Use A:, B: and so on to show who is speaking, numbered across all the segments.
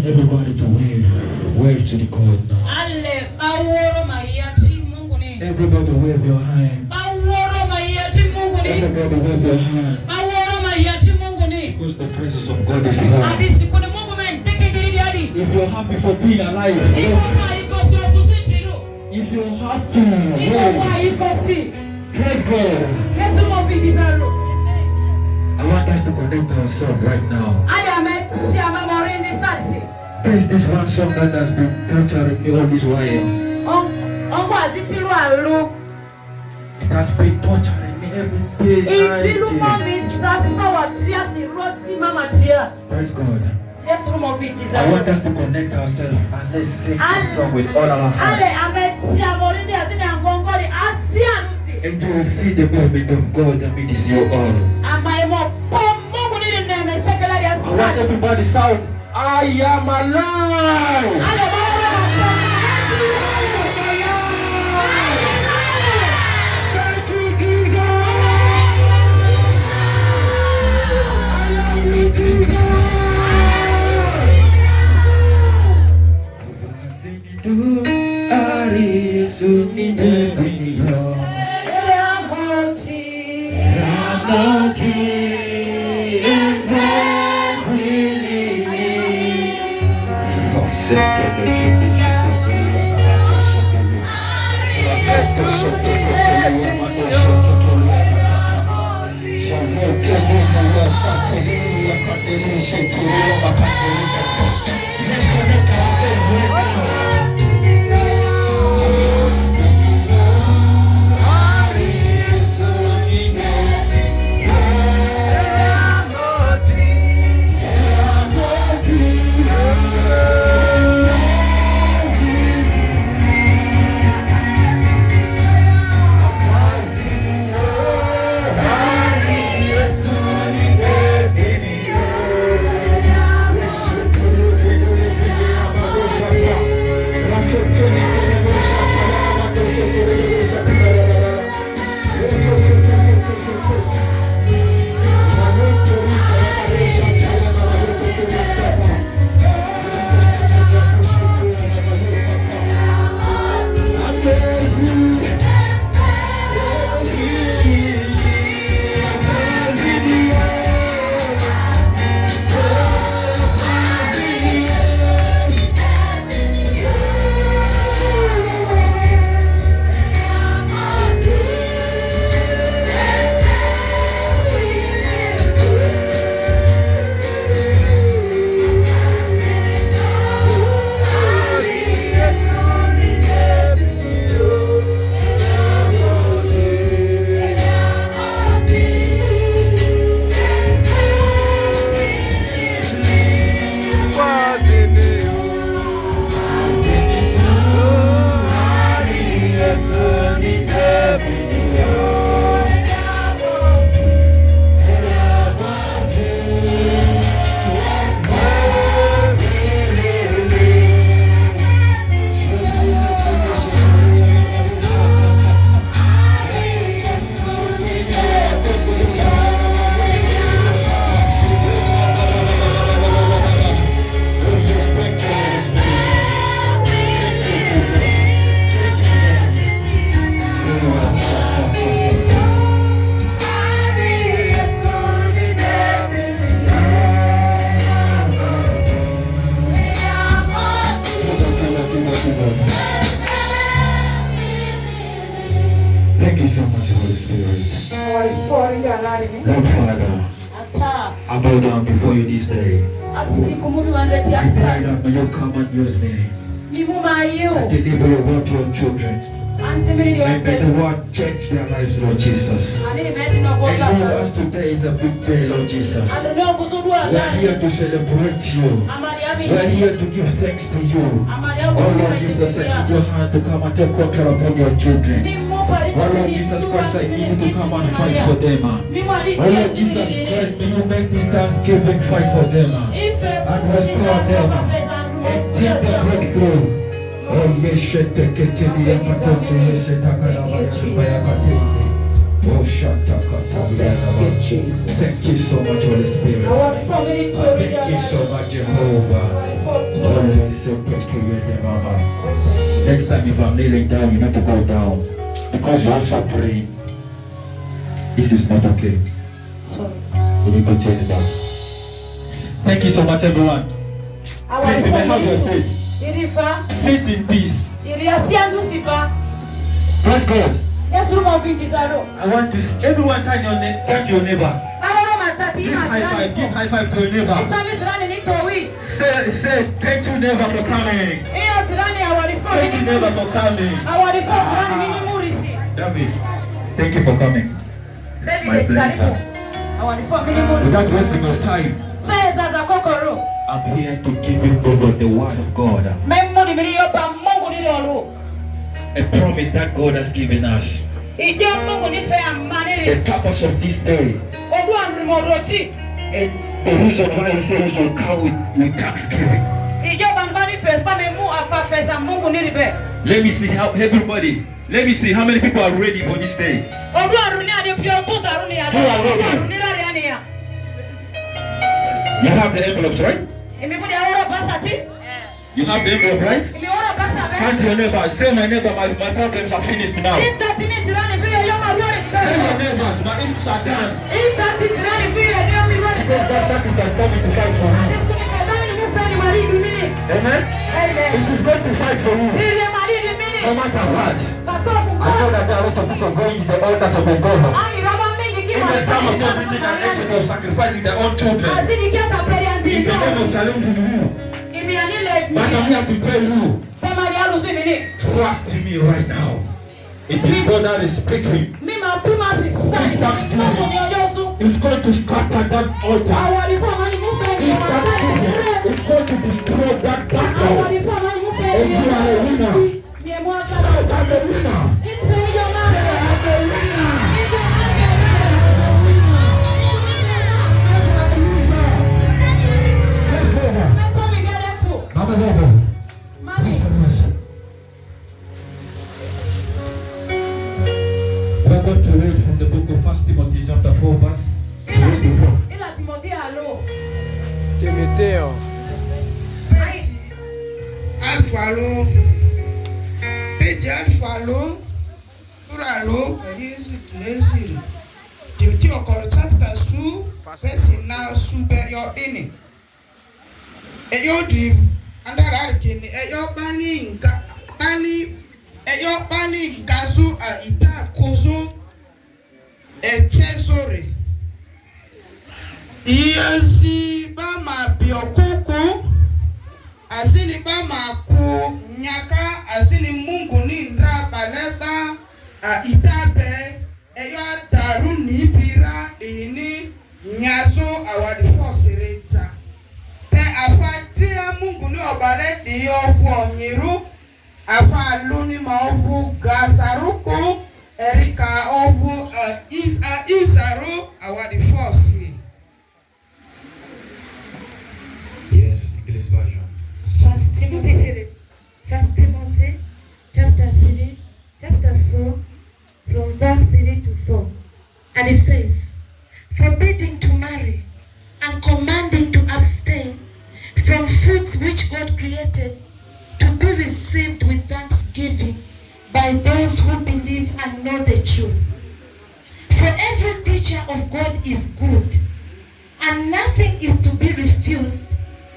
A: everybody to wave to the God now. Everybody wave your hand. Everybody wave your hand. Because the presence of God is here. If you're happy for being alive, if you're happy, praise God. I want us to connect ourselves right now. There's this one song that has been torturing me all this while. It has been torturing me every day. Praise God. I want us to connect ourselves and let's sing this song with all our heart. And you will see the movement of God amidst you all. I want everybody to shout, I am alive! Thank you, Jesus! I love you, Jesus! Thank you so much, Holy Spirit. Lord Father, I bow down before you this day. I pray that may you come and use me and deliver your word to your children. And may the word change their lives, Lord Jesus. And Lord, as today is a big day, Lord Jesus. We're here to celebrate you. We're here to give thanks to you. Oh Lord Jesus, I need your hands to come and take control upon your children. Oh Lord Jesus Christ, I need you to come and fight for them. Oh Lord Jesus Christ, may you make this thanksgiving fight for them and restore them and give them breakthrough. Oh yes, thank you so much, Holy Spirit. Thank you so much, Jehovah. Next time if I'm kneeling down, you need to go down. Because you also pray. This is not okay.
B: Sorry.
A: You need to change that. Thank you so much, everyone. Please, you may have your seat. Sit in peace. Praise God. I want to everyone turn to your neighbor. Give high five to your neighbor. Say thank you neighbor for coming. Thank you neighbor for coming. David, thank you for coming. My blessing. Without wasting your time, I'm here to give you over the word of God. A promise that God has given us. The purpose of this day. And the reason why he says he will come with thanksgiving. Let me see how everybody. Let me see how many people are ready for this day. Who are ready? You have the envelopes, right? You have the envelope, right? Hand to your neighbor. Say, my neighbor, my problems are finished now. Tell your neighbors, my issues are done. Because that sacrifice is coming to fight for you. Amen? It is going to fight for you. No matter what. I know that there are a lot of people going to the altars of the God. Even some of them reaching an extent of sacrificing their own children. In the name of challenging you. But I'm here to tell you, trust me right now. It is God that is speaking. It's going to scatter that altar. It's going to destroy that battle. And you are a winner. Shout, I'm a winner. Say, I'm a winner. Let's go now. We're going to read from the book of 1 Timothy chapter 4 verse 24.
C: Timoteo.
D: Alfalo. Page Alfalo. Turalo. Kadisi Tulesiri. Timothy okor chapter 2 verse now super your ini. Eyo dream andara kini eyo bani gazu a ita kozo echesore iyesi ba ma biokoko asili ba ma ku nyaka asili Mungu ni ndra baleba a itabe eyo daru ni bira ini nyaso awadi fosireta afa tria Mungu ni obale di ofu onyiru afa luni ma ofu gasaruko erika ofu isaru awadi fosi.
A: Yes, English version.
B: 1 Timothy chapter 3 chapter 4 from verse 3 to 4, and it says, forbidding to marry and commanding to abstain from fruits which God created to be received with thanksgiving by those who believe and know the truth. For every creature of God is good, and nothing is to be refused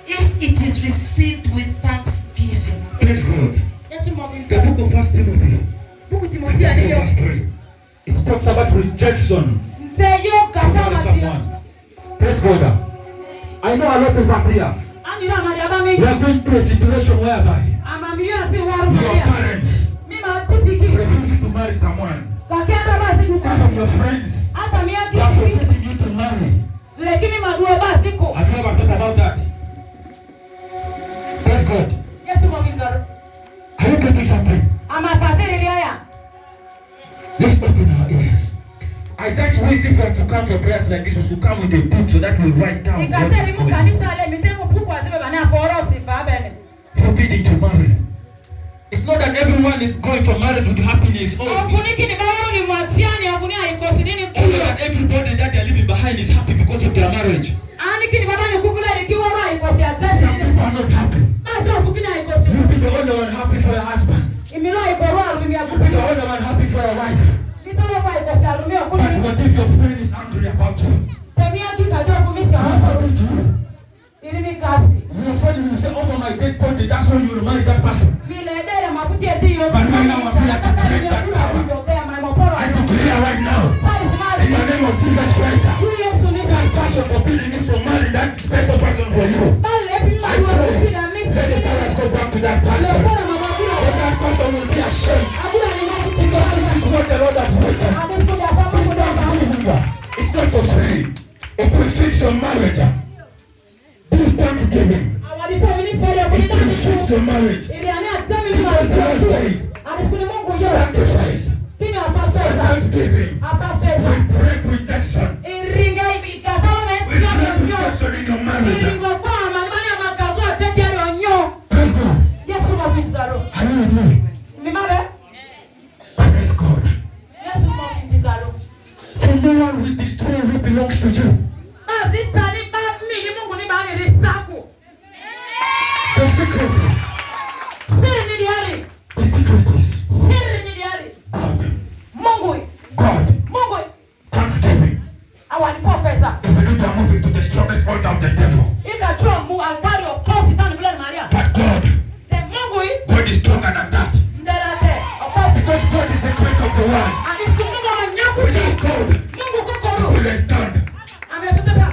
B: if it is received with thanksgiving.
A: Praise God. The book of 1 Timothy verse 3. It talks about rejection. Praise God. I know a lot of us here. We are going through a situation whereby your parents refuse to marry someone. One of your friends are forbidding you to marry. Have you ever thought about that? Praise God. Are you getting something? Let's open our ears. I just wish if you have to come for prayers like this, we should come with a book so that we write down. Forbidding to marry. It's not that everyone is going for marriage with happiness. Or that everybody that they are leaving behind is happy because of their marriage. Some people are not happy. What if your friend is angry about you? What will you do? Your friend will say, over my dead body, that's when you remind that person. But right now, I'm here to break that power. I declare right now, in the name of Jesus Christ, that passion for building it from marrying that special person for you. I pray, let the powers go back to that person. So that person will be ashamed. Because this is what the Lord has written. It's not for free. It will fix your marriage. Do thanksgiving. It will fix your marriage. Because the Lord says, sacrifice. Thanksgiving. We break rejection. We break rejection in your marriage. Let's go. Are you with me? Praise God. So no one will destroy what belongs to you. The secret is God. Thanksgiving. If we need to move into the strongest altar of the devil. But God is stronger than that. Because God is the creator of the world. Without God, we will stand.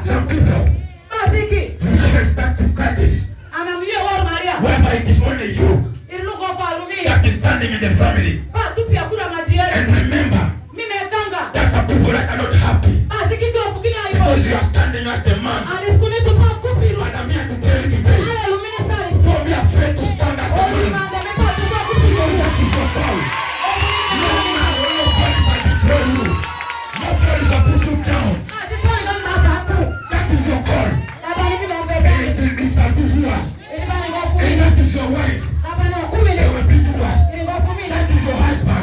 A: Some people start to practice whereby it is only you that is standing in the family. And remember, there are some people that are not happy because you are standing as the man. But I'm here to tell you today, don't be afraid to stand as the man. That is your call. No man or nobody shall destroy you. Nobody shall put you down. That is your call. It shall be yours. And that is your wife. She will be yours. That is your husband.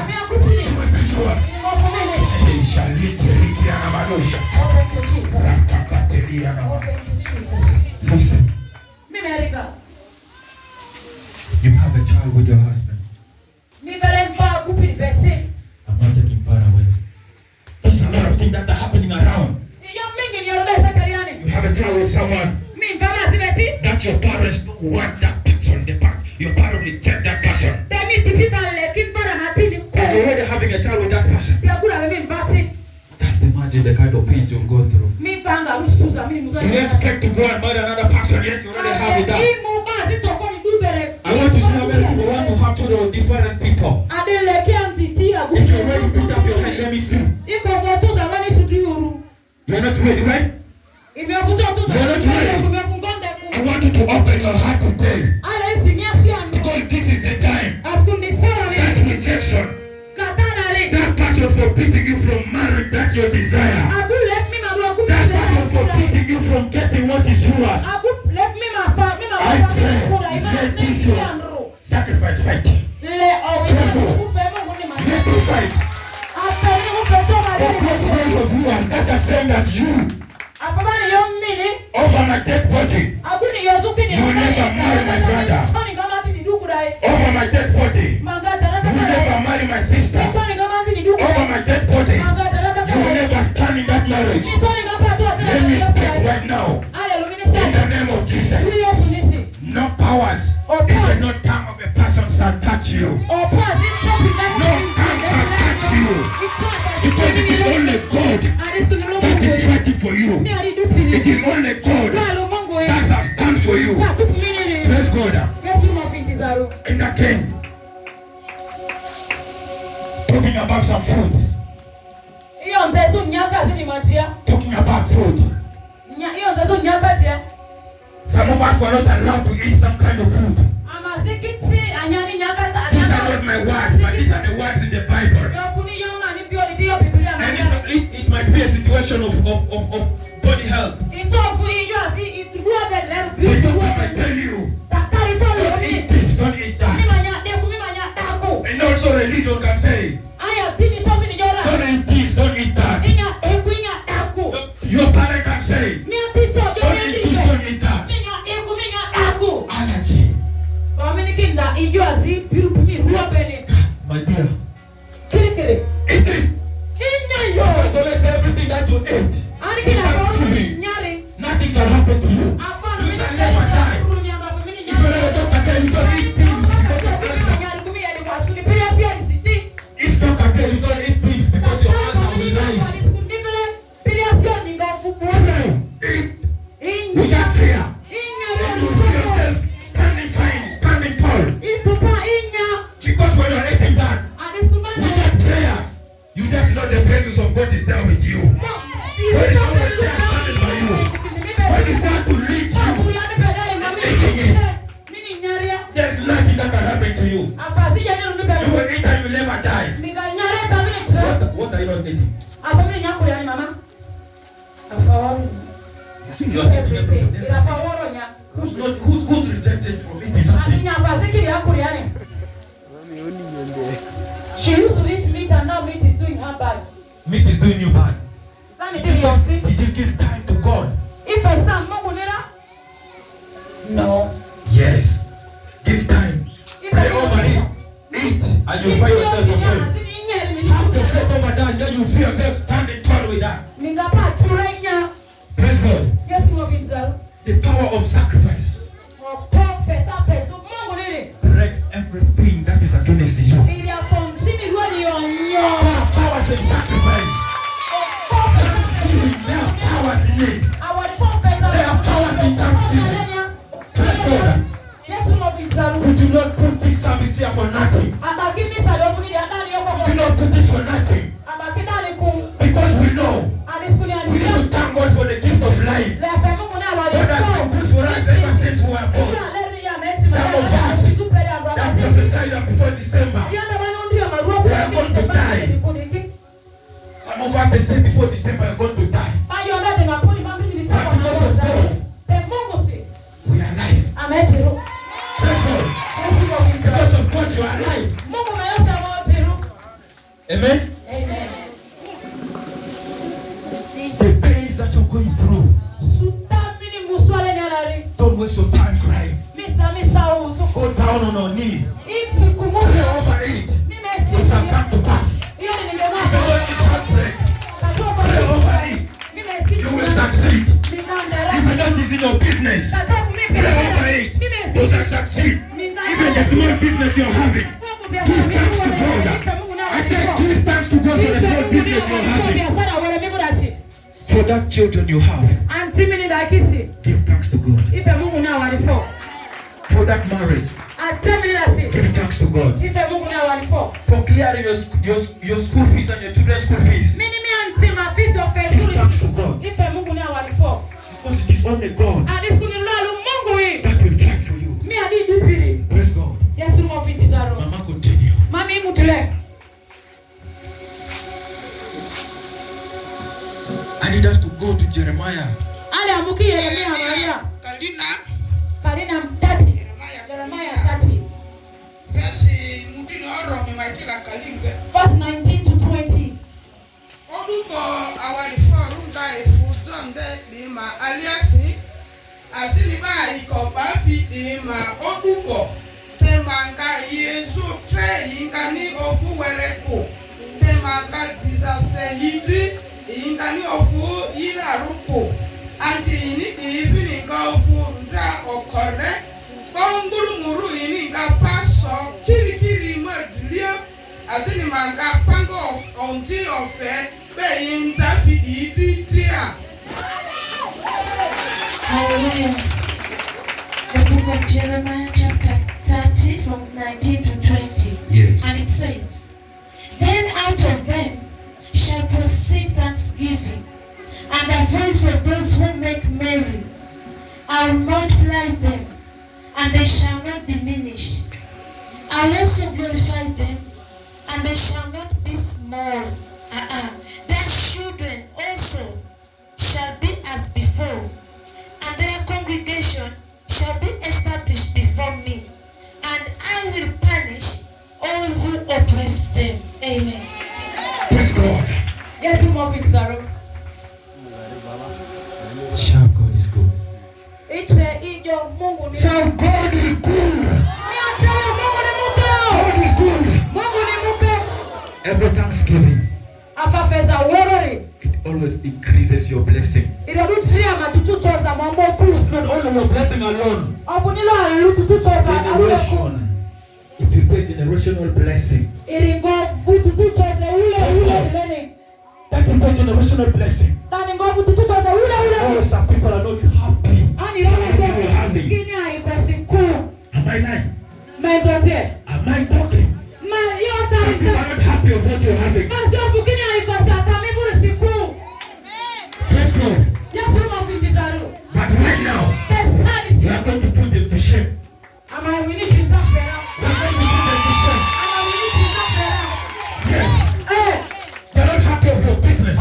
A: She will be yours. And they shall literally be an amadosha. Listen. You have a child with your husband. I'm not taking far away. There's a lot of things that are happening around. You have a child with someone that your parents don't want that person. Your parents reject that person. And you're already having a child with that person. Just imagine the kind of pains you'll go through. You expect to go and marry another person, yet you already have it done. I want to see how many people want to have children with different people. If you're ready, put up your hand, let me see. You're not ready, right? You're not ready. I want you to open your heart today. Because this is the time. That rejection, that passion forbidding you from marrying that you desire, that passion forbidding you from getting what is yours, I pray, let this your sacrifice fight. Let it fight. The close friends of yours that are saying that you, over my dead body, you will never marry my brother. Over my dead body, you will never marry my sister. Over my dead body, you will never stand in that marriage. Let me speak right now. In the name of Jesus. No powers, even no tongue of a person shall touch you. No tongue shall touch you. Because it is only God that is fighting for you. It is only God that shall stand for you. Praise God. And again, talking about some foods. Talking about food. Some of us were not allowed to eat some kind of food. These are not my words, but these are the words in the Bible. And it might be a situation of body health. The doctor might tell you, don't eat this, don't eat that. And also religion can say, don't eat this, don't eat that. Your parent can say, don't eat this, don't eat that. Allergy. My dear. Eat it. to you. You shall never die. If you let a doctor tell you don't eat things because of cancer. If doctor tell you don't eat things because your cancer will rise. Eat without fear. Then you will see yourself standing fine, standing tall. Because when you're eating that, without prayers, you just know the presence of God is there with you. God is always there standing by you. God is there to lead you. Making it. There's nothing that can happen to you. You will eat and you will never die. What are you not eating? Who's rejected from eating something?
C: She used to eat meat and now meat is doing her bad.
A: Meat is doing you bad. Did you give time to God?
C: If I say no.
A: Yes. Give time. Pray over it. Eat and you find yourself to pray. Have the faith over that, then you see yourself standing tall with that. Praise God. The power of sacrifice breaks everything that is against you. There are powers in sacrifice. Thanksgiving, there are powers in it. There are powers in thanksgiving. Praise God. We do not put this service here for nothing. We do not put it for nothing. Because we know we need to thank God for the gift of life. God has been good for us ever since we were born. Some of us that prophesied that before December we are going to die. Some of us they say before December we are going to die. But because of God, we are alive. Praise God. Because of God, you are alive. Amen.
C: Amen.
A: The pains that you're going through, don't waste your time crying. Go down on your knee. Pray over it. It shall come to pass. Even though it is heartbreak, pray over it. You will succeed. Even though this is your business, pray over it. You shall succeed. Even the small business you're having, give thanks to God. I said give thanks to God for the small business you're having. For that children you have, give thanks to God. For that marriage, give thanks to God. For clearing your school fees and your children's school fees, give thanks to God. Because it is only God that will fight for you. Praise God. Mama, continue. I need us to go to Jeremiah.
C: Kalina 30. Jeremiah 30. Verse 19 to 20.
D: Ingani ofu ina rupo anti ini ibini nga ofu ndra okore kongulu muru ini nga paso kiri madulia asini manga pango of onti ofe be intapi idi clear.
B: Hallelujah. The book of Jeremiah chapter 30 from 19 to 20.
A: Yes.
B: And it says, then out of them shall proceed thanksgiving, and the voice of those who make merry. I will multiply them, and they shall not diminish. I will also glorify them, and they shall not be small. Their children also shall be as before, and their congregation shall be established before me, and I will punish all who oppress them. Amen.
A: Praise God.
C: Yes, you move it, Sarah.
A: Shout, God is good.
C: Mungu ni
A: Shout, God is good. God is good. Every Thanksgiving, it always always increases your blessing. It's not only your blessing alone. Generation. It will be a generational blessing. That will be a generational blessing. Oh, some people are not happy. Am I lying? Am I talking? Some people are not happy of what you're having. Praise God. But right now, we are going to put them to shame. We are going to put them to shame. Yes. They are not happy of your business.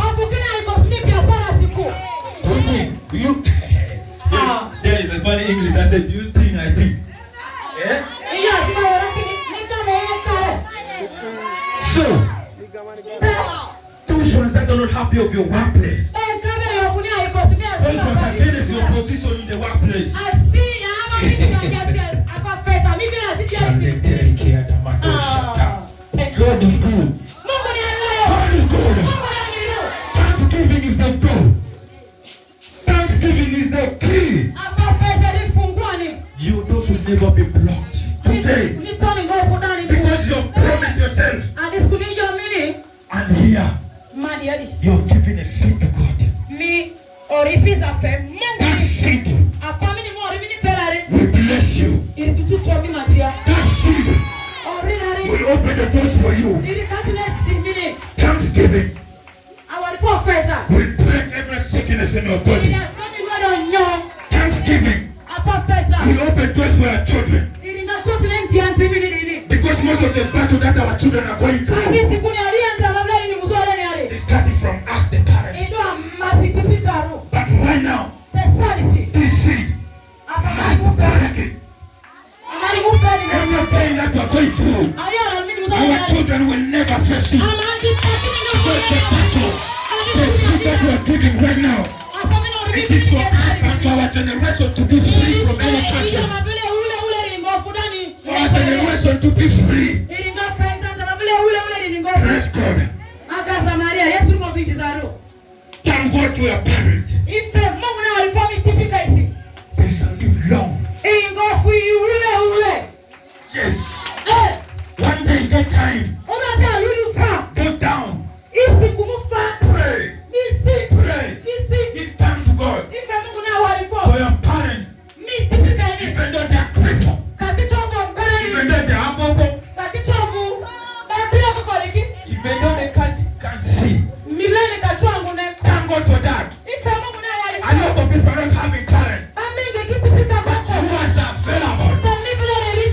A: There is a funny English that said, do you think I think? Eh? So, those ones that are not happy of your workplace, those ones that is your position in the workplace, God is good. God is good. Thanksgiving is the goal. Thanksgiving is the key. You those will never be blocked today because you have promised yourself. And here you are giving a seed to God. That seed will bless you. That seed will open the doors for you. Thanksgiving will break every sickness in your body. Thanksgiving will open doors for our children. Because most of the battle that our children are going through is starting from us, the parents. But right now, this seed must break it. Every pain that we are going through, our children will never face it. Because the battle, the seed that we are giving right now, it is for us and for our generation to be free from any curses. For our generation to be free. Praise God. Thank God for your parent. They shall live long. Yes. One day, that time, go down. Pray. Pray. Give thanks to God for your parents. Even though they are creatures, even though they are mobile, even though they can't see. Thank God for that. I know the people are not having talent, but you are available.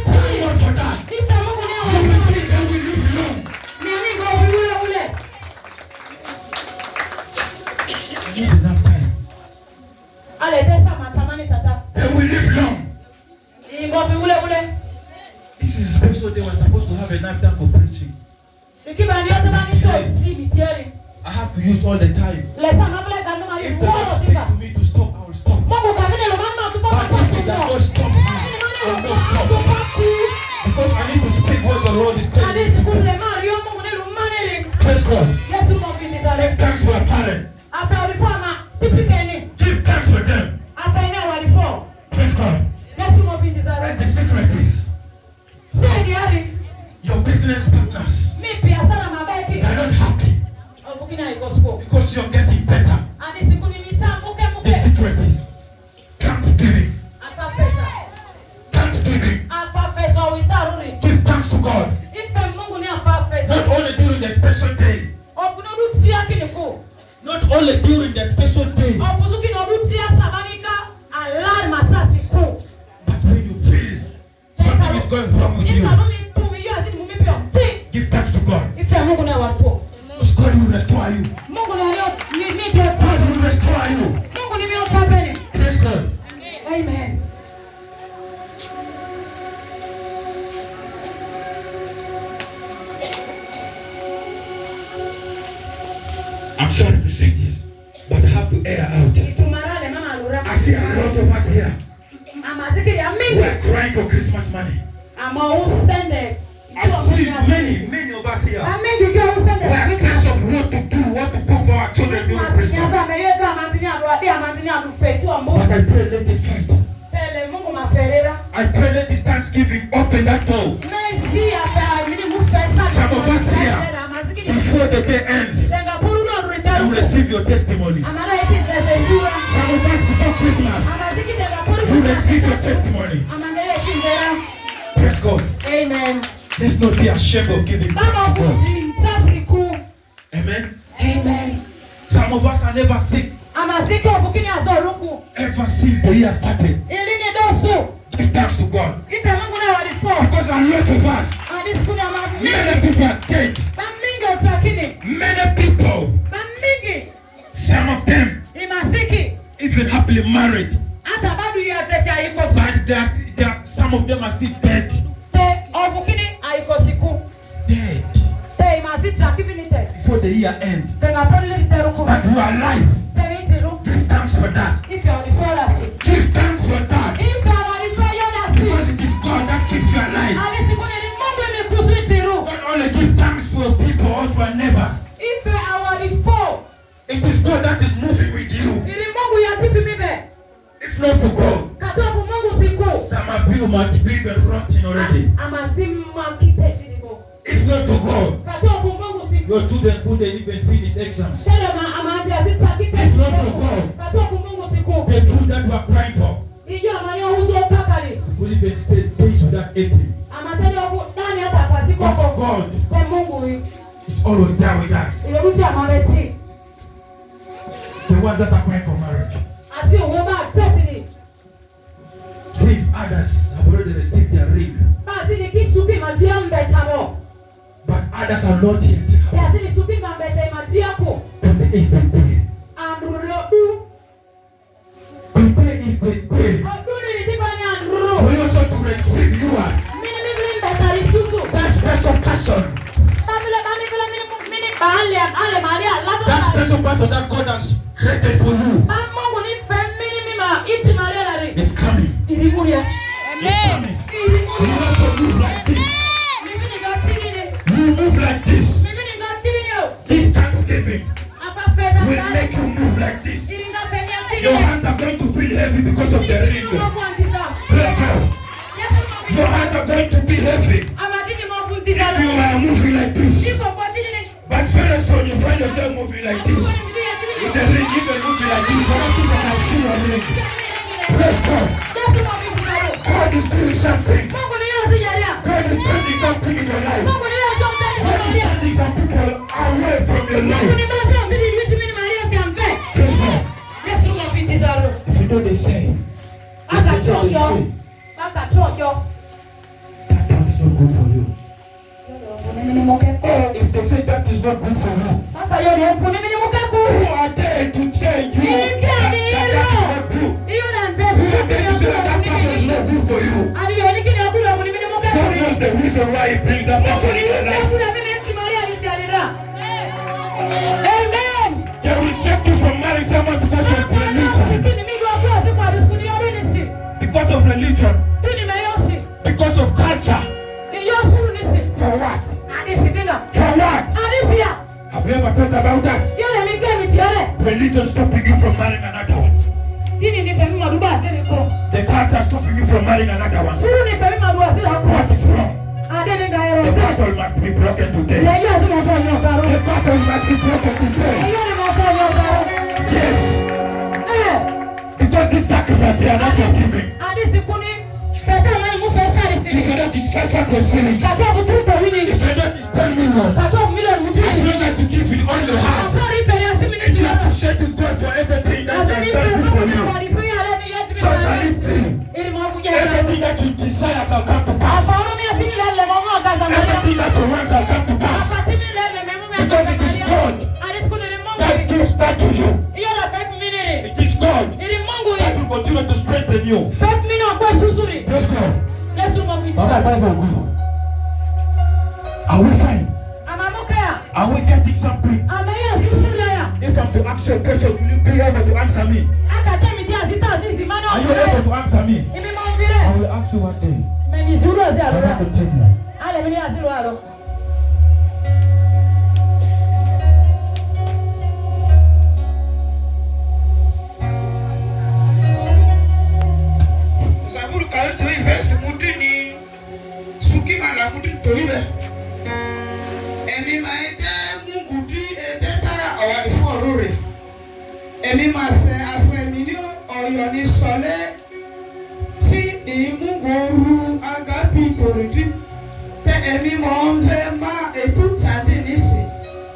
A: Thank God for that. You will see they will live long. I need enough time. They will live long. This is a special day. We're supposed to have enough time for preaching. I have to use all the time. If the Lord speaks to me to stop, I will stop. But if He does not stop me, I will not stop. Because I need to speak what the Lord is telling me to do. Praise God. Give thanks for a parent. Give thanks for them. Praise God. And the secret is your business partners, they are not happy because you're getting better. The secret is thanksgiving. Thanksgiving. Give thanks to God. Not only during the special day. Not only during the special day. But when you feel something is going wrong with you, give thanks to God. Because God will restore you. God will restore you. Praise God.
C: Amen.
A: I'm sorry to say this, but I have to air out. I see a lot of us here. We are crying for Christmas money. I see many of us here. We are stressed of work. what to do, what to cook for our children during Christmas. But I pray let it fight. I pray let this Thanksgiving open that door. Some of us here, before the day ends, you receive your testimony. Some of us before Christmas, you receive your testimony. Praise God.
C: Amen.
A: Let's not be ashamed of giving thanks to God. Amen.
C: Amen.
A: Some of us are never sick. Ever since the year started. Give thanks to God. Because a lot of us, many people are dead. Many people, some of them, even happily married. But some of them are still dead. Dead. Before the year ends. But you are alive. Give thanks for that. Give thanks for that. Because it is God that keeps you alive. Not only give thanks to people or to our neighbors. It is God that is moving with you. It's not to God. Some of you might be even rotting already. It's not to God. Your children couldn't even finish exams. It's not to God. The food that we are crying for. We could even stay days without eating. But God is always there with us. The ones that are crying for marriage. Since others have already received their ring. But others are not yet. Today is the day. Today is the day. We also to receive yours. That special person. That special person that God has created for you. It's coming. It's coming. You also move like this. You move like this. This Thanksgiving will make you move like this. Your hands are going to feel heavy because of the ring. Let's go. Your hands are going to be heavy if you are moving like this. But very soon you find yourself moving like this. With the ring, even moving like this. I don't think I can see your leg. Let's go. God is doing something. God is changing something in your life. God is changing some people away from your life. Praise God. If you know they say, that's not good for you. If they say that is not good for you, who are they to tell you that is not true? Who are they to say that person is not good for you? God knows the reason why He brings that person in your life. Amen. They will reject you from marrying someone because of religion. Because of religion. Because of culture. For what? For what? Have you ever thought about that? Religion stopping you from marrying another one. The culture stopping you from marrying another one. What is wrong? The battle must be broken today. The battle must be broken today. Yes. Because this sacrifice here, not your giving. If you're not discussion concerning, if you're not is 10 million, as long as you give with all your heart, and you appreciate God for everything that He has done for you, so shall it be. Everything that you desire shall come to pass. Everything that you want shall come to pass. Because it is God that gives that to you. It is God that will continue to strengthen you. Praise God. Are we fine? Are we getting something? If I'm to ask you a question, will you be able to answer me? Are you able to answer me? I will ask you one day. I want to tell you.
D: ọ̀yọ́ ní sọlẹ̀ tí ìmúgbòrú agapi kòrìdì tẹ ẹ̀mí mọ̀ ń fẹ́ má ètò tàdé nísìn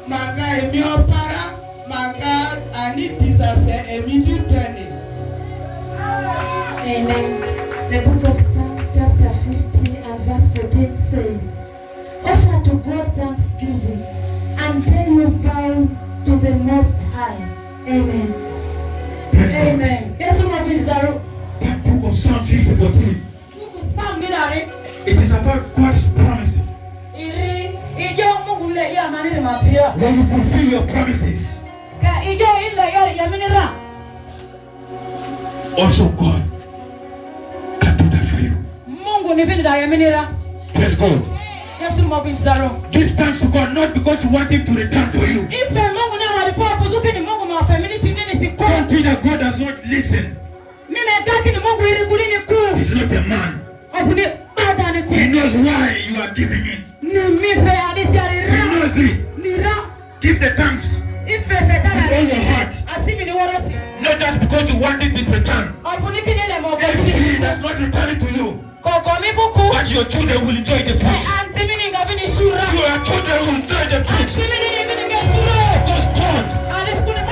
D: màgá ẹ̀mí ọ̀pára màgá ànídìsàfẹ́ ẹ̀mí dídọ̀nì.
B: Amen. The book of Psalms chapter 50 and verse 14 says, offer to God thanksgiving and pay your vows to the Most High. Amen.
C: Amen. Yes,
A: that book of Psalms 50:14. It is about God's promises. When you fulfill your promises, also God can do that for you. Praise God. Give thanks to God not because you want Him to return for you. Don't think that God does not listen. He's not a man. He knows why you are giving it. He knows it. Give the thanks with all your heart. Not just because you want it in return. If He does not return it to you, but your children will enjoy the fruits. Your children will enjoy the fruits. Because God,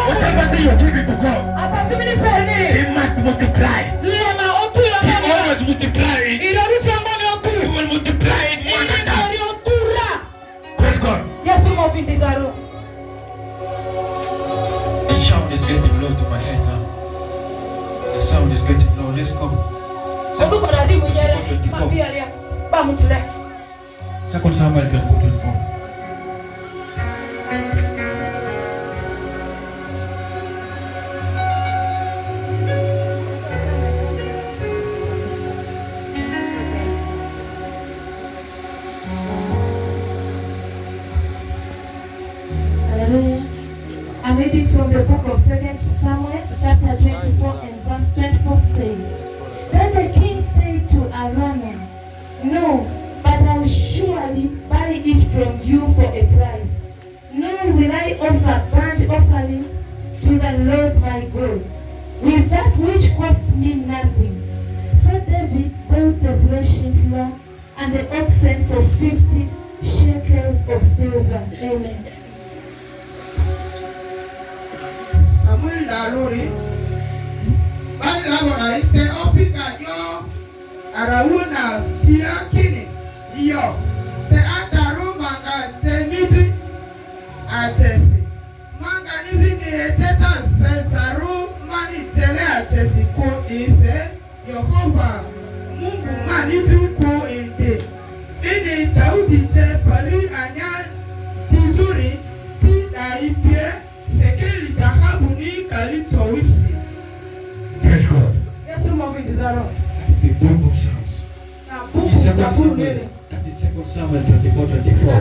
A: whatever thing you're giving to God, He must multiply. He always multiply. He will multiply it more than that. Praise God. The sound is getting low to my head now. The sound is getting low. Let's go. Second Samuel 24.
B: Hallelujah. I'm reading from the book of 2 Samuel chapter 24 and verse 24 says, then the king said to Araunah, no, but I will surely buy it from you for a price. Nor will I offer burnt offerings to the Lord my God with that which cost me nothing. So David bought the threshing floor and the oxen for 50 shekels of silver. Amen.
D: Samuel Dalori, Bandabora, the Opika, yo, Arauna, Tia Kini, yo, the Ataru Manga, Temibi, Atesi, Manga Nibi, Teta, Fesaru, Mani Tele, Atesi, Ko Ife, Yohova, Mungu, Manibi, Ko Inde, Nini, Daudi, Te, Pari, Anya, Tizuri, Tida, Ipie, Sekeli, Dahabuni, Kalito, Wisi.
A: Praise God.
C: Yes, some of it is around.
A: That's the book of Psalms. That is 2 Samuel 24:24.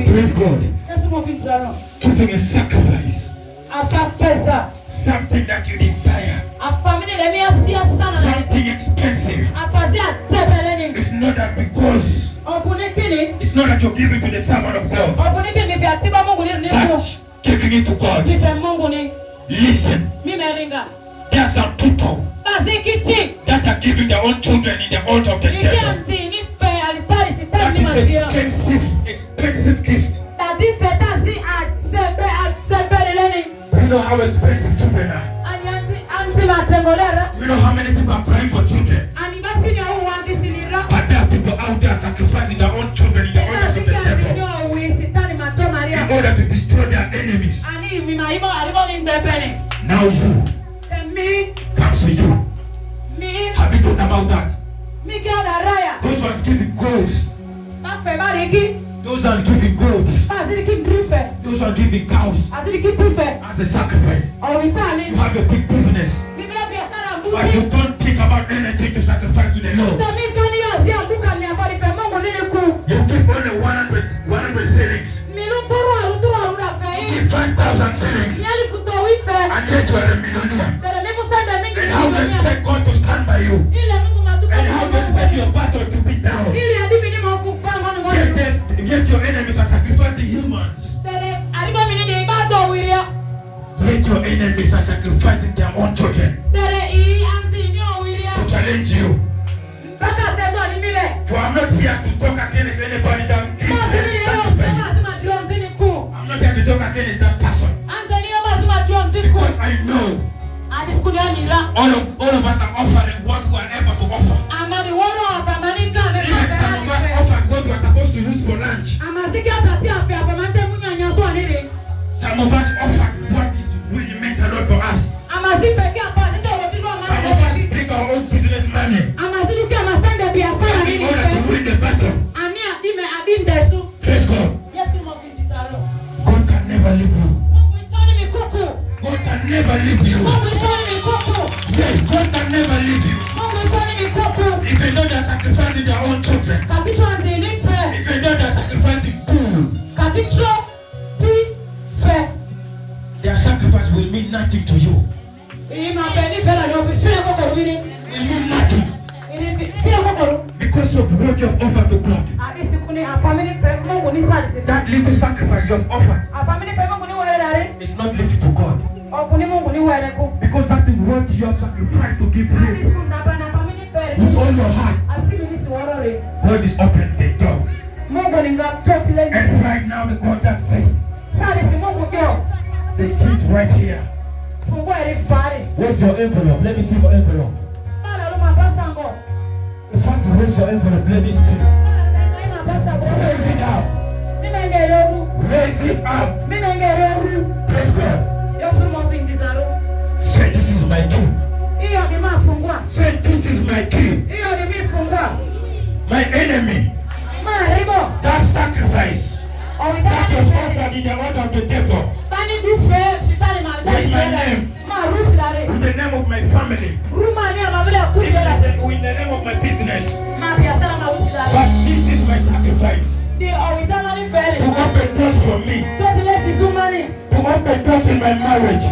A: Praise God.
C: Yes, some of it is around.
A: Giving a sacrifice. Something that you desire. Something expensive. It's not that because. It's not that you're giving to the servant of God. But giving it to God. Listen. There are some people that are giving their own children in the altar of the devil. That is an expensive gift. You know how expensive children are. You know how many people are crying for children. But there are people out there sacrificing their own children in the altars of the devil in order to destroy their enemies. Now you comes to you. Have you thought about that? Those ones giving goats. Those are giving goats. Those are giving cows as a sacrifice. You have a big business, but you don't think about anything to sacrifice to the Lord. You give only 100 shillings. You give 5,000 shillings, and yet you are a millionaire. And how do you expect God to stand by you? And how do you expect your battle to be down? Yet your enemies are sacrificing humans. Yet your enemies are sacrificing their own children to challenge you. For I'm not here to talk against anybody that gives sacrifice. I'm not here to talk against that person. Because I know all of us are offering what we are able to offer. Even some of us offered what we are supposed to use for lunch. Some of us offered what is really meant a lot for us. Some of us take our own business money in order to win the battle. Praise God. God can never leave you. God can never leave you. Yes, God can never leave you. Even though they are sacrificing their own children, even though they are sacrificing food, their sacrifice will mean nothing to you. It will mean nothing. Because of what you have offered to God. That little sacrifice you have offered is not little to God. Because that is what you have sacrificed to give Him. With all your heart, God is opening the door. And right now the God just said, the keys right here. Where's your envelope? Let me see your envelope. First, where's your envelope? Let me see. Raise it up. Raise it up. Praise God. Say, this is my key. Say, this is my key. My enemy. That sacrifice that was offered in the order of the devil. With my name. With the name of my family. With the name of my business. But this is my sacrifice. To open doors for me. To open doors in my marriage.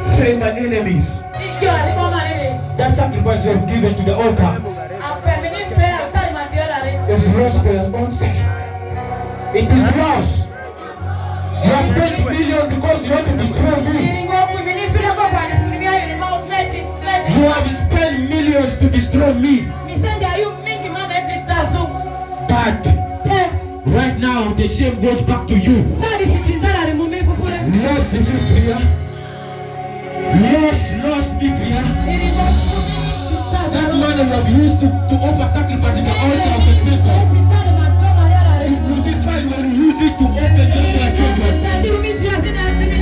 A: Say, my enemies. That sacrifice you have given to the altar is lost for your own sake. It is lost. You have spent millions because you want to destroy me. You have spent millions to destroy me. But right now the shame goes back to you. Lost Biblia. That man that you have used to offer sacrifice in the altar of the devil. It will be fine when you use it to open doors for your children.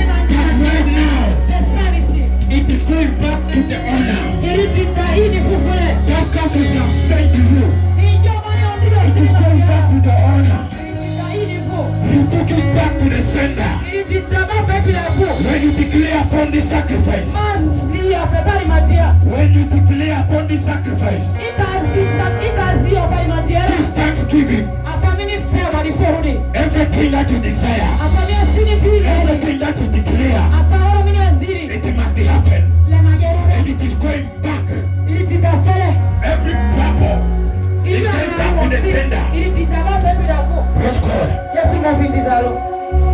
A: But right now, it is going back to the honor. That curse is sent to you. It is going back to the honor. You took it back to the sender. When you declare upon the sacrifice. When you declare upon the sacrifice. This Thanksgiving. Everything that you desire. Everything that you declare. It must happen. And it is going back. Every trouble is going back to the sender. Praise God.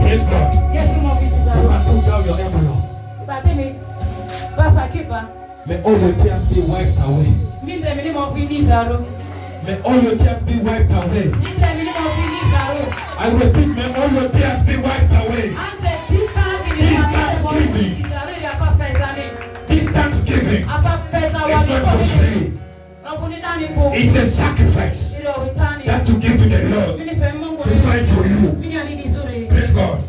A: Praise God. You can put down your envelope. May all your tears be wiped away. May all your tears be wiped away. I repeat, may all your tears be wiped away. This Thanksgiving is not for free. It's a sacrifice that to give to the Lord to fight for you. Praise God.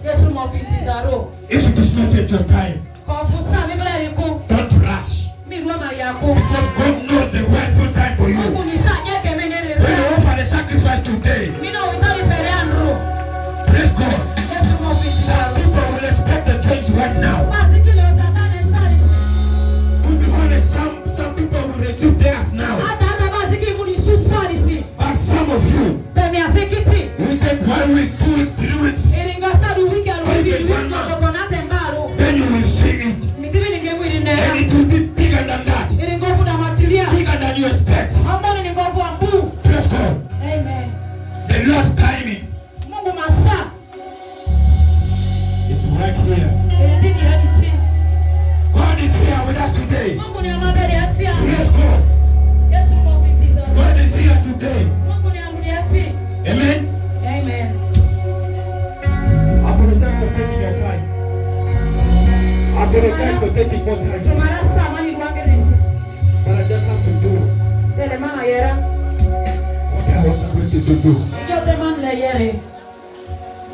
A: If it is not at your time, don't rush. Because God knows the rightful time for you. When you offer the sacrifice today, praise God. Some people will expect the change right now. To be honest, some people will receive theirs now. But some of you will take 1 week, 2 weeks, 3 weeks, or even 1 month. Then you will see today. Praise God. God is here today. Amen.
C: Amen.
A: I apologize for taking your time. I apologize for taking more time. But I just have to do what I was supposed to do.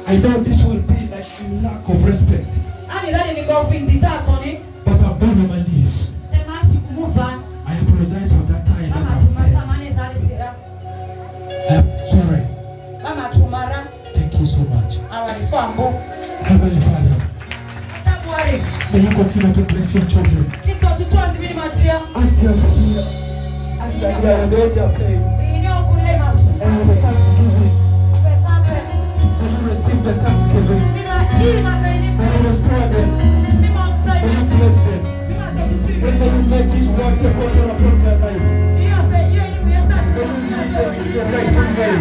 A: I know this will be like a lack of respect. But I'm down on my knees. I apologize for that time. I'm sorry. Thank you so much. Heavenly Father, may you continue to bless your children. As they are here, as they are laid their place, and the thanksgiving, may you receive the thanksgiving, may you restore them, may you bless them, may you make this one take control upon their life. May you lead them in your right way.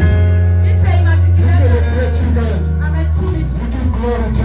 A: You celebrate you, Lord. We give glory to